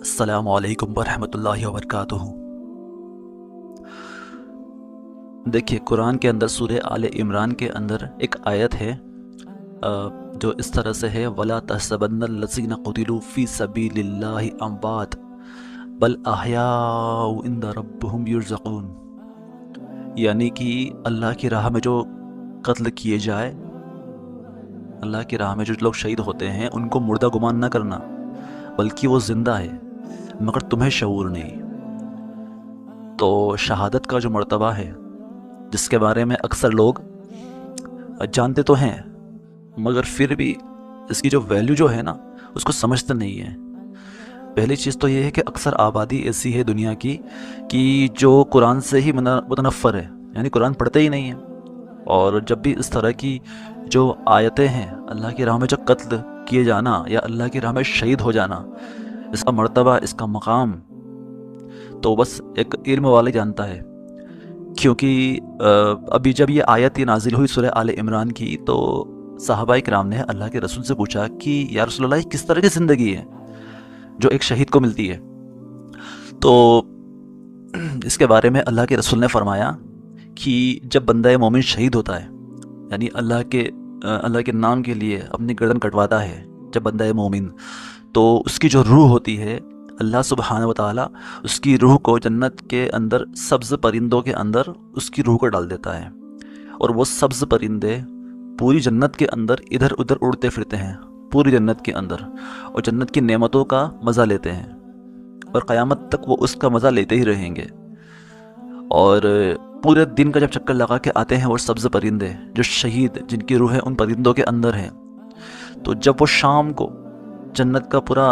السلام علیکم ورحمۃ اللہ وبرکاتہ۔ دیکھیے، قرآن کے اندر سورہ آل عمران کے اندر ایک آیت ہے جو اس طرح سے ہے، وَلَا تَحْسَبَنَّ الَّذِينَ قُتِلُوا فِي سَبِيلِ اللَّهِ أَمْوَاتٌ بَلْ أَحْيَاءٌ عِندَ رَبِّهِمْ يُرْزَقُونَ، یعنی کہ اللہ کی راہ میں جو قتل کیے جائے، اللہ کی راہ میں جو لوگ شہید ہوتے ہیں ان کو مردہ گمان نہ کرنا، بلکہ وہ زندہ ہے مگر تمہیں شعور نہیں۔ تو شہادت کا جو مرتبہ ہے، جس کے بارے میں اکثر لوگ جانتے تو ہیں مگر پھر بھی اس کی جو ویلیو جو ہے نا اس کو سمجھتے نہیں ہیں۔ پہلی چیز تو یہ ہے کہ اکثر آبادی ایسی ہے دنیا کی کہ جو قرآن سے ہی متنفر ہے، یعنی قرآن پڑھتے ہی نہیں ہیں، اور جب بھی اس طرح کی جو آیتیں ہیں، اللہ کی راہ میں جو قتل کیے جانا یا اللہ کی راہ میں شہید ہو جانا، اس کا مرتبہ، اس کا مقام تو بس ایک علم والا جانتا ہے۔ کیونکہ ابھی جب یہ آیت نازل ہوئی سورہ آل عمران کی، تو صحابہ کرام نے اللہ کے رسول سے پوچھا کہ یا رسول اللہ، کس طرح کی زندگی ہے جو ایک شہید کو ملتی ہے؟ تو اس کے بارے میں اللہ کے رسول نے فرمایا کہ جب بندہ مومن شہید ہوتا ہے، یعنی اللہ کے نام کے لیے اپنی گردن کٹواتا ہے جب بندہ مومن، تو اس کی جو روح ہوتی ہے، اللہ سبحانہ و تعالیٰ اس کی روح کو جنت کے اندر سبز پرندوں کے اندر اس کی روح کو ڈال دیتا ہے، اور وہ سبز پرندے پوری جنت کے اندر ادھر ادھر اڑتے پھرتے ہیں، پوری جنت کے اندر، اور جنت کی نعمتوں کا مزہ لیتے ہیں، اور قیامت تک وہ اس کا مزہ لیتے ہی رہیں گے۔ اور پورے دن کا جب چکر لگا کے آتے ہیں وہ سبز پرندے، جو شہید جن کی روحیں ان پرندوں کے اندر ہیں، تو جب وہ شام کو جنت کا پورا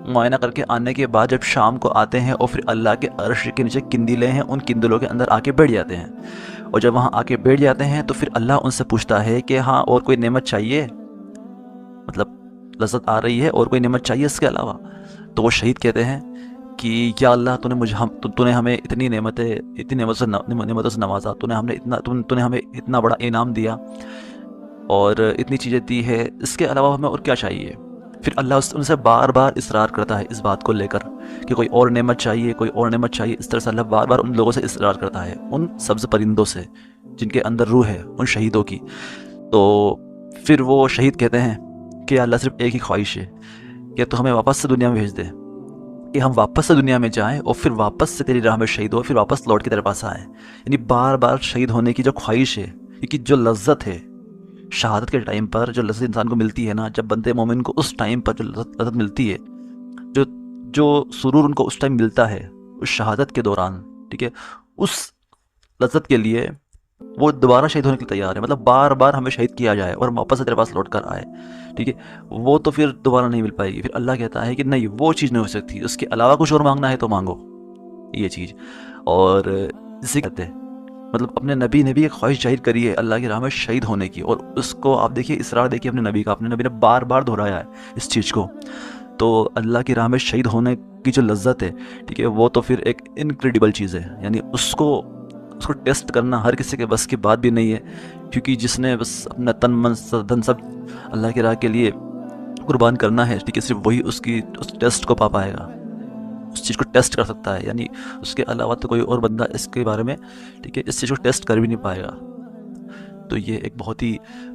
معائنہ کر کے آنے کے بعد جب شام کو آتے ہیں، اور پھر اللہ کے عرش کے نیچے کندلیں ہیں، ان کندلوں کے اندر آ کے بیٹھ جاتے ہیں، اور جب وہاں آ کے بیٹھ جاتے ہیں تو پھر اللہ ان سے پوچھتا ہے کہ ہاں اور کوئی نعمت چاہیے، مطلب لذت آ رہی ہے، اور کوئی نعمت چاہیے اس کے علاوہ؟ تو وہ شہید کہتے ہیں کہ یا اللہ، تو نے ہمیں اتنی نعمتوں سے نوازا، تو نے ہمیں اتنا بڑا انعام دیا اور اتنی چیزیں دی ہے، اس کے علاوہ ہمیں اور کیا چاہیے؟ پھر اللہ ان سے بار بار اصرار کرتا ہے اس بات کو لے کر کہ کوئی اور نعمت چاہیے، کوئی اور نعمت چاہیے۔ اس طرح سے اللہ بار بار ان لوگوں سے اصرار کرتا ہے، ان سبز پرندوں سے جن کے اندر روح ہے، ان شہیدوں کی۔ تو پھر وہ شہید کہتے ہیں کہ اللہ، صرف ایک ہی خواہش ہے کہ تو ہمیں واپس سے دنیا میں بھیج دے، کہ ہم واپس سے دنیا میں جائیں اور پھر واپس سے تیری راہ میں شہید ہو، پھر واپس لوٹ کے تیرے پاس آئیں۔ یعنی بار بار شہید ہونے کی جو خواہش ہے، کیونکہ جو لذت ہے شہادت کے ٹائم پر، جو لذت انسان کو ملتی ہے نا، جب بندے مومن کو اس ٹائم پر جو لذت ملتی ہے، جو سرور ان کو اس ٹائم ملتا ہے اس شہادت کے دوران، ٹھیک ہے، اس لذت کے لیے وہ دوبارہ شہید ہونے کے لیے تیار ہے۔ مطلب بار بار ہمیں شہید کیا جائے اور واپس سے تیرے پاس لوٹ کر آئے، ٹھیک ہے، وہ تو پھر دوبارہ نہیں مل پائے گی۔ پھر اللہ کہتا ہے کہ نہیں، وہ چیز نہیں ہو سکتی، اس کے علاوہ کچھ اور مانگنا ہے تو مانگو یہ چیز۔ اور اسی کہتے ہیں، مطلب اپنے نبی نے بھی ایک خواہش ظاہر کری ہے اللہ کی راہ میں شہید ہونے کی، اور اس کو آپ دیکھیے، اصرار دیکھیے اپنے نبی کا، اپنے نبی نے بار بار دہرایا ہے اس چیز کو۔ تو اللہ کی راہ میں شہید ہونے کی جو لذت ہے، ٹھیک ہے، وہ تو پھر ایک انکریڈیبل چیز ہے، یعنی اس کو ٹیسٹ کرنا ہر کسی کے بس کی بات بھی نہیں ہے، کیونکہ جس نے بس اپنا تن من دھن سب اللہ کی راہ کے لیے قربان کرنا ہے، ٹھیک ہے، صرف وہی اس ٹیسٹ کو پا پائے گا، اس چیز کو ٹیسٹ کر سکتا ہے، یعنی اس کے علاوہ تو کوئی اور بندہ اس کے بارے میں، ٹھیک ہے، اس چیز کو ٹیسٹ کر بھی نہیں پائے گا۔ تو یہ ایک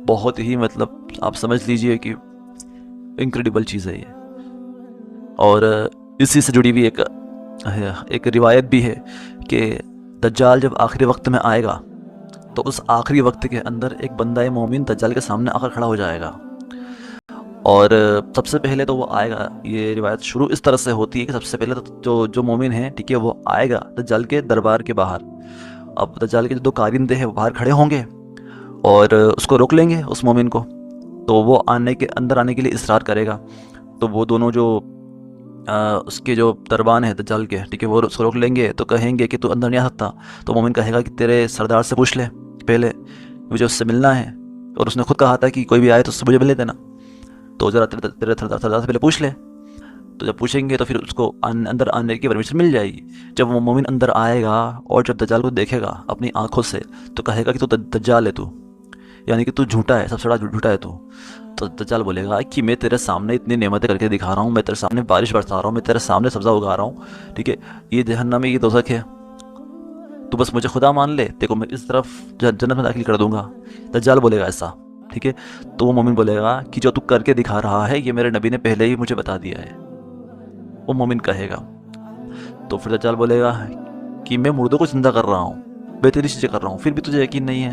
بہت ہی مطلب آپ سمجھ لیجئے کہ انکریڈیبل چیز ہے یہ۔ اور اسی سے جڑی ہوئی ایک روایت بھی ہے کہ دجال جب آخری وقت میں آئے گا تو اس آخری وقت کے اندر ایک بندہ مومن دجال کے سامنے آ کر کھڑا ہو جائے گا، اور سب سے پہلے تو وہ آئے گا، یہ روایت شروع اس طرح سے ہوتی ہے کہ سب سے پہلے تو جو مومن ہے، ٹھیک ہے، وہ آئے گا دجال کے دربار کے باہر۔ اب دجال کے جو دو کارندے ہیں وہ باہر کھڑے ہوں گے اور اس کو روک لیں گے، اس مومن کو، تو وہ اندر آنے کے لیے اصرار کرے گا۔ تو وہ دونوں جو اس کے جو دربان ہیں دجال کے، ٹھیک ہے، وہ اس کو روک لیں گے، تو کہیں گے کہ تو اندر نہیں آ سکتا۔ تو مومن کہے گا کہ تیرے سردار سے پوچھ لے، پہلے مجھے اس سے ملنا ہے، اور اس نے خود کہا تھا کہ کوئی بھی آئے تو اس سے مجھے ملے دینا، تو ذرا تیرے سردار سے پہلے پوچھ لے۔ تو جب پوچھیں گے تو پھر اس کو اندر آنے کی پرمیشن مل جائے گی۔ جب وہ مومن اندر آئے گا اور جب دجال کو دیکھے گا اپنی آنکھوں سے، تو کہے گا کہ تو دجال ہے، تو یعنی کہ تو جھوٹا ہے، سب سے بڑا جھوٹا ہے تو۔ تو دجال بولے گا کہ میں تیرے سامنے اتنی نعمتیں کر کے دکھا رہا ہوں، میں تیرے سامنے بارش برسا رہا ہوں، میں تیرے سامنے سبزہ اگا رہا ہوں، ٹھیک ہے، یہ جہنم ہے، یہ دوزخ ہے، تو بس مجھے خدا مان لے، دیکھو میں اس طرف جنت میں داخل کر دوں گا۔ دجال بولے گا ایسا، ٹھیک ہے، تو وہ مومن بولے گا کہ جو تو کر کے دکھا رہا ہے یہ میرے نبی نے پہلے ہی مجھے بتا دیا ہے، وہ مومن کہے گا۔ تو پھر دجال بولے گا کہ میں مردوں کو زندہ کر رہا ہوں، بہتری چیزیں کر رہا ہوں، پھر بھی تجھے یقین نہیں ہے،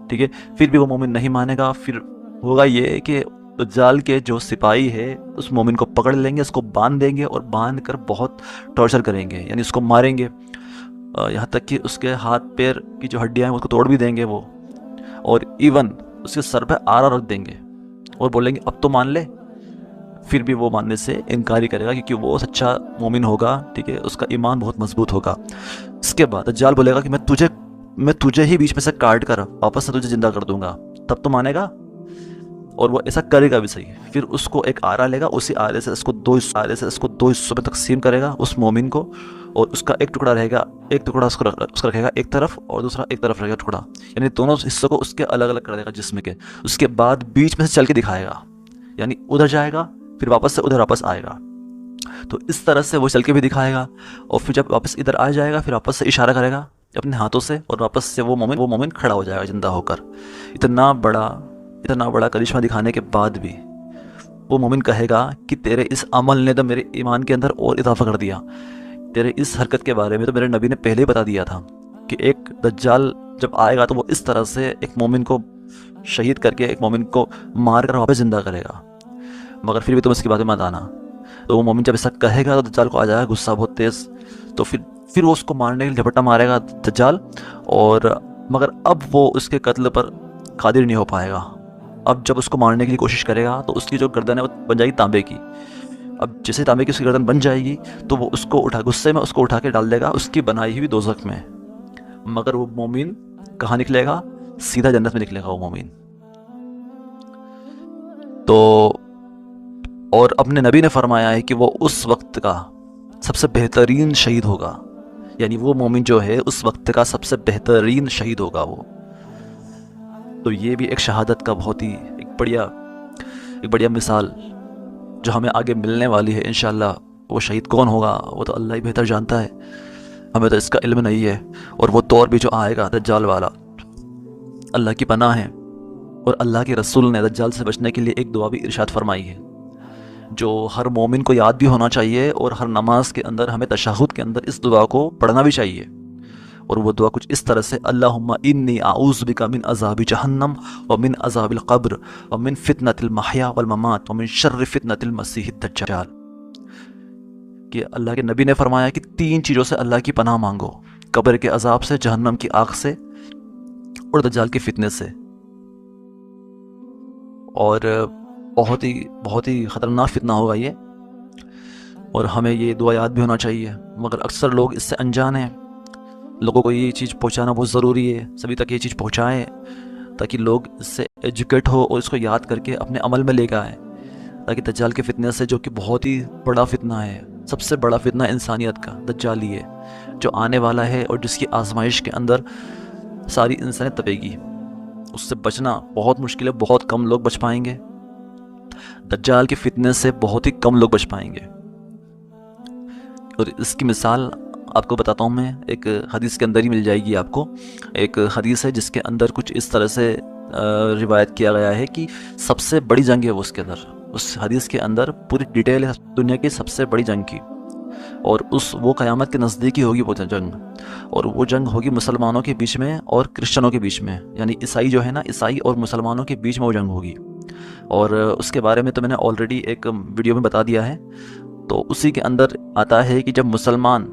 ٹھیک ہے، پھر بھی وہ مومن نہیں مانے گا۔ پھر ہوگا یہ کہ دجال کے جو سپاہی ہے اس مومن کو پکڑ لیں گے، اس کو باندھ دیں گے اور باندھ کر بہت ٹارچر کریں گے، یعنی اس کو ماریں گے، یہاں تک کہ اس کے ہاتھ پیر کی جو ہڈیاں ہیں اس کو توڑ بھی دیں گے وہ، اور ایون اس کے سر پہ آرا رکھ دیں گے اور بولیں گے اب تو مان لے، پھر بھی وہ ماننے سے انکار ہی کرے گا کیونکہ وہ سچا مومن ہوگا، ٹھیک ہے، اس کا ایمان بہت مضبوط ہوگا۔ اس کے بعد دجال بولے گا کہ میں تجھے ہی بیچ میں سے کاٹ کر واپس سے تجھے زندہ کر دوں گا، تب تو مانے گا، اور وہ ایسا کرے گا بھی صحیح۔ پھر اس کو ایک آرا لے گا، اسی آرے سے اس کو دو حصوں میں تقسیم کرے گا اس مومن کو، اور اس کا ایک ٹکڑا رہے گا، ایک ٹکڑا اس کا رکھے گا ایک طرف اور دوسرا ایک طرف رہے گا ٹکڑا، یعنی دونوں حصوں کو اس کے الگ الگ کر دے گا جسم کے۔ اس کے بعد بیچ میں سے چل کے دکھائے گا، یعنی ادھر جائے گا پھر واپس سے ادھر واپس آئے گا، تو اس طرح سے وہ چل کے بھی دکھائے گا، اور پھر جب واپس ادھر آ جائے گا پھر واپس سے اشارہ کرے گا اپنے ہاتھوں سے، اور واپس سے وہ مومن کھڑا ہو جائے گا زندہ ہو کر۔ اتنا بڑا کرشمہ دکھانے کے بعد بھی وہ مومن کہے گا کہ تیرے اس عمل نے تو میرے ایمان کے اندر اور اضافہ کر دیا، تیرے اس حرکت کے بارے میں تو میرے نبی نے پہلے ہی بتا دیا تھا کہ ایک دجال جب آئے گا تو وہ اس طرح سے ایک مومن کو شہید کر کے ایک مومن کو مار کر واپس زندہ کرے گا، مگر پھر بھی تم اس کی باتیں مت آنا۔ تو وہ مومن جب ایسا کہے گا تو دجال کو آ جائے گا غصہ بہت تیز، تو پھر وہ اس کو مارنے کے لیے جھپٹا مارے گا دجال، اور مگر اب وہ اس کے قتل پر قادر نہیں ہو پائے گا۔ اب جب اس کو مارنے کے لیے کوشش کرے گا تو اس کی جو گردن ہے وہ بن جائے گی تانبے کی، اب جیسے تانبے کی اس کی گردن بن جائے گی تو وہ اس کو غصے میں اس کو اٹھا کے ڈال دے گا اس کی بنائی ہوئی دوزخ میں، مگر وہ مومن کہاں نکلے گا؟ سیدھا جنت میں نکلے گا وہ مومن۔ تو اور اپنے نبی نے فرمایا ہے کہ وہ اس وقت کا سب سے بہترین شہید ہوگا، یعنی وہ مومن جو ہے اس وقت کا سب سے بہترین شہید ہوگا وہ۔ تو یہ بھی ایک شہادت کا بہت ہی ایک بڑیا مثال جو ہمیں آگے ملنے والی ہے انشاءاللہ۔ وہ شہید کون ہوگا وہ تو اللہ ہی بہتر جانتا ہے، ہمیں تو اس کا علم نہیں ہے۔ اور وہ دور بھی جو آئے گا دجال والا، اللہ کی پناہ ہے، اور اللہ کے رسول نے دجال سے بچنے کے لیے ایک دعا بھی ارشاد فرمائی ہے جو ہر مومن کو یاد بھی ہونا چاہیے، اور ہر نماز کے اندر ہمیں تشہد کے اندر اس دعا کو پڑھنا بھی چاہیے۔ اور وہ دعا کچھ اس طرح سے: اللہم انی اعوذ بک من عذاب جہنم ومن عذاب القبر ومن فتنۃ المحیا والممات ومن شر فتنۃ المسیح الدجال، کہ اللہ کے نبی نے فرمایا کہ 3 چیزوں سے اللہ کی پناہ مانگو: قبر کے عذاب سے، جہنم کی آگ سے، اور دجال کے فتنے سے۔ اور بہت ہی خطرناک فتنہ ہوگا یہ، اور ہمیں یہ دعا یاد بھی ہونا چاہیے، مگر اکثر لوگ اس سے انجان ہیں۔ لوگوں کو یہ چیز پہنچانا بہت ضروری ہے، سبھی تک یہ چیز پہنچائیں تاکہ لوگ اس سے ایجوکیٹ ہو اور اس کو یاد کر کے اپنے عمل میں لے کے آئیں، تاکہ دجال کے فتنے سے، جو کہ بہت ہی بڑا فتنہ ہے، سب سے بڑا فتنہ انسانیت کا دجال ہی ہے جو آنے والا ہے، اور جس کی آزمائش کے اندر ساری انسانیت تپے گی۔ اس سے بچنا بہت مشکل ہے، بہت کم لوگ بچ پائیں گے دجال کے فتنے سے، بہت ہی کم لوگ بچ پائیں گے۔ اور اس کی مثال آپ کو بتاتا ہوں میں، ایک حدیث کے اندر ہی مل جائے گی آپ کو۔ ایک حدیث ہے جس کے اندر کچھ اس طرح سے روایت کیا گیا ہے کہ سب سے بڑی جنگ ہے وہ، اس کے اندر، اس حدیث کے اندر پوری ڈیٹیل ہے دنیا کی سب سے بڑی جنگ کی، اور وہ قیامت کے نزدیک ہی ہوگی وہ جنگ، اور وہ جنگ ہوگی مسلمانوں کے بیچ میں اور کرسچنوں کے بیچ میں، یعنی عیسائی جو ہے نا، عیسائی اور مسلمانوں کے بیچ میں وہ جنگ ہوگی۔ اور اس کے بارے میں تو میں نے آلریڈی ایک ویڈیو میں بتا دیا ہے۔ تو اسی کے اندر آتا ہے کہ جب مسلمان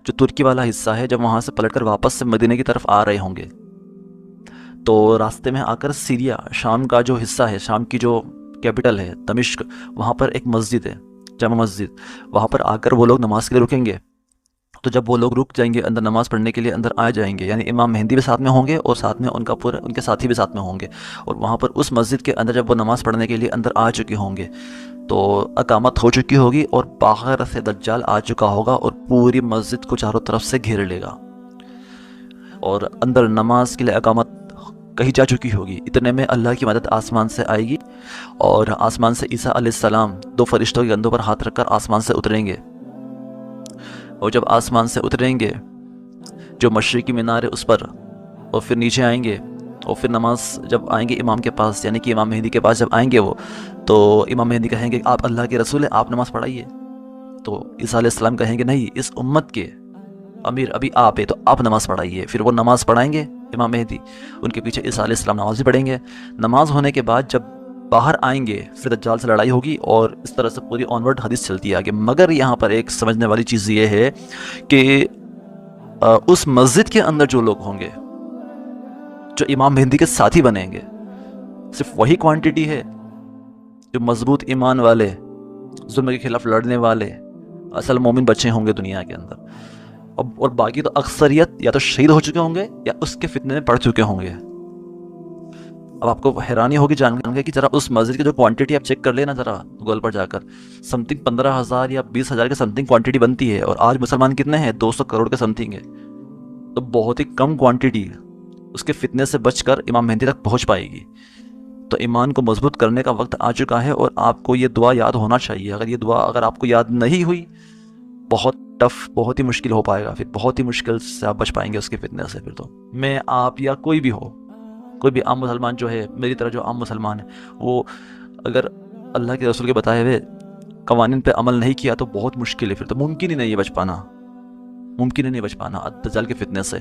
جو ترکی والا حصہ ہے، جب وہاں سے پلٹ کر واپس سے مدینے کی طرف آ رہے ہوں گے، تو راستے میں آ کر سیریا، شام کا جو حصہ ہے، شام کی جو کیپٹل ہے دمشق، وہاں پر ایک مسجد ہے، جامع مسجد، وہاں پر آ کر وہ لوگ نماز کے لیے رکیں گے۔ تو جب وہ لوگ رک جائیں گے اندر نماز پڑھنے کے لیے، اندر آ جائیں گے، یعنی امام مہدی بھی ساتھ میں ہوں گے اور ساتھ میں ان کے ساتھی بھی ساتھ میں ہوں گے، اور وہاں پر اس مسجد کے اندر جب وہ نماز پڑھنے کے لیے اندر آ چکے ہوں گے تو اقامت ہو چکی ہوگی، اور باہر سے دجال آ چکا ہوگا اور پوری مسجد کو چاروں طرف سے گھیر لے گا، اور اندر نماز کے لیے اقامت کہی جا چکی ہوگی۔ اتنے میں اللہ کی مدد آسمان سے آئے گی اور آسمان سے عیسیٰ علیہ السلام 2 فرشتوں کے کندھوں پر ہاتھ رکھ کر آسمان سے اتریں گے، اور جب آسمان سے اتریں گے جو مشرقی مینار ہے اس پر، اور پھر نیچے آئیں گے، اور پھر نماز جب آئیں گے امام کے پاس، یعنی کہ امام مہدی کے پاس جب آئیں گے وہ، تو امام مہدی کہیں گے آپ اللہ کے رسول ہیں، آپ نماز پڑھائیے۔ تو عیسیٰ علیہ السلام کہیں گے نہیں، اس امت کے امیر ابھی آپ ہے تو آپ نماز پڑھائیے۔ پھر وہ نماز پڑھائیں گے امام مہدی، ان کے پیچھے عیسیٰ علیہ السلام نماز بھی پڑھیں گے۔ نماز ہونے کے بعد جب باہر آئیں گے پھر دجال سے لڑائی ہوگی، اور اس طرح سے پوری آنورڈ حدیث چلتی ہے آگے۔ مگر یہاں پر ایک سمجھنے والی چیز یہ ہے کہ اس مسجد کے اندر جو لوگ ہوں گے جو امام مہدی کے ساتھی بنیں گے، صرف وہی کوانٹٹی ہے جو مضبوط ایمان والے، ظلم کے خلاف لڑنے والے اصل مومن بچے ہوں گے دنیا کے اندر، اور باقی تو اکثریت یا تو شہید ہو چکے ہوں گے یا اس کے فتنے میں پڑ چکے ہوں گے۔ اب آپ کو حیرانی ہوگی جان گے کہ ذرا اس مسجد کی جو کوانٹٹی آپ چیک کر لینا ذرا گوگل پر جا کر، سم تھنگ 15,000 یا 20,000 کے سم تھنگ کوانٹٹی بنتی ہے، اور آج مسلمان کتنے ہیں؟ 200 کروڑ کے سم تھنگ ہے۔ تو بہت ہی کم کوانٹٹی اس کے فتنے سے بچ کر امام مہدی تک پہنچ پائے گی۔ تو ایمان کو مضبوط کرنے کا وقت آ چکا ہے، اور آپ کو یہ دعا یاد ہونا چاہیے۔ اگر یہ دعا اگر آپ کو یاد نہیں ہوئی، بہت ٹف، بہت ہی مشکل ہو پائے گا، پھر بہت ہی مشکل سے آپ بچ پائیں گے اس کے فتنے سے۔ پھر تو میں، آپ یا کوئی بھی ہو، کوئی بھی عام مسلمان جو ہے، میری طرح جو عام مسلمان ہے، وہ اگر اللہ کے رسول کے بتائے ہوئے قوانین پہ عمل نہیں کیا تو بہت مشکل ہے، پھر تو ممکن ہی نہیں ہے بچ پانا، ممکن ہی نہیں بچ پانا دجال کے فتنے سے۔